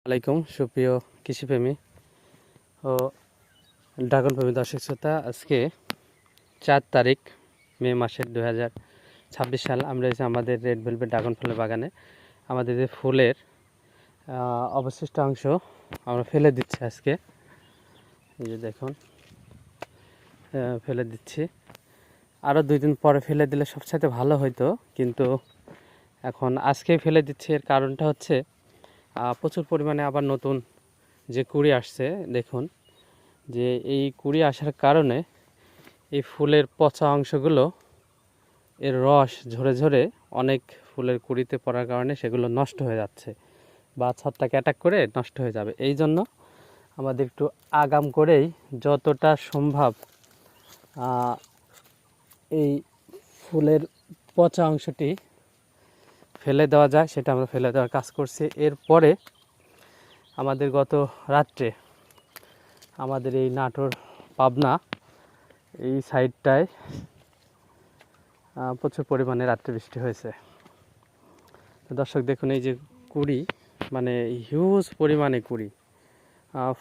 আলাইকুম সুপ্রিয় কৃষিপ্রেমী ও ড্রাগন প্রেমী দর্শক শ্রোতা, আজকে 4 তারিখ মে মাসের 2026 সাল। আমরা এসে আমাদের রেড ভেলভেট ড্রাগন ফলের বাগানে আমাদের যে ফুলের অবশিষ্ট অংশ আমরা ফেলে দিচ্ছি আজকে। এই যে দেখুন, ফেলে দিচ্ছি। আরও 2 দিন পরে ফেলে দিলে সবচাইতে ভালো হতো, কিন্তু এখন আজকেই ফেলে দিচ্ছি। এর কারণটা হচ্ছে প্রচুর পরিমাণে আবার নতুন যে কুঁড়ি আসছে। দেখুন যে এই কুঁড়ি আসার কারণে এই ফুলের পচা অংশগুলো এর রস ঝরে ঝরে অনেক ফুলের কুঁড়িতে পড়ার কারণে সেগুলো নষ্ট হয়ে যাচ্ছে বা ছত্রাক অ্যাটাক করে নষ্ট হয়ে যাবে। এই জন্য আমাদের একটু আগাম করেই যতটা সম্ভব এই ফুলের পচা অংশটি ফেলে দেওয়া যায় সেটা আমরা ফেলে দেওয়ার কাজ করছি। এরপরে আমাদের গত রাত্রে আমাদের এই নাটোর পাবনা এই সাইডটায় প্রচুর পরিমাণে রাত্রে বৃষ্টি হয়েছে। তো দর্শক দেখুন, এই যে কুঁড়ি, মানে হিউজ পরিমাণে কুঁড়ি।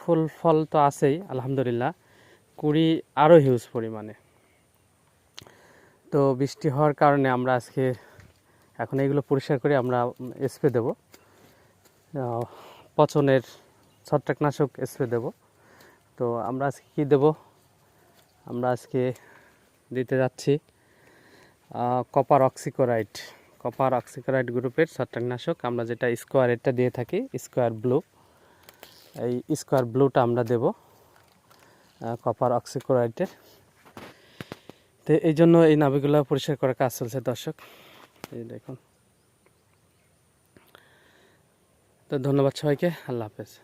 ফুল ফল তো আছেই আলহামদুলিল্লাহ, কুঁড়ি আরও হিউজ পরিমাণে। তো বৃষ্টি হওয়ার কারণে আমরা আজকে এখন এগুলো পরিষ্কার করে আমরা স্প্রে দেব, পচনের ছত্রাকনাশক স্প্রে দেব। তো আমরা আজকে কী দেব? আমরা আজকে দিতে যাচ্ছি কপার অক্সিক্লোরাইড গ্রুপের ছত্রাকনাশক। আমরা যেটা স্কোয়ারেরটা দিয়ে থাকি, স্কোয়ার ব্লু, এই স্কোয়ার ব্লুটা আমরা দেব কপার অক্সিক্লোরাইডের। তো এই জন্য এই নাভিগুলো পরিষ্কার করার কাজ চলছে দর্শক, এই দেখুন। তো ধন্যবাদ সবাইকে, আল্লাহ হাফেজ।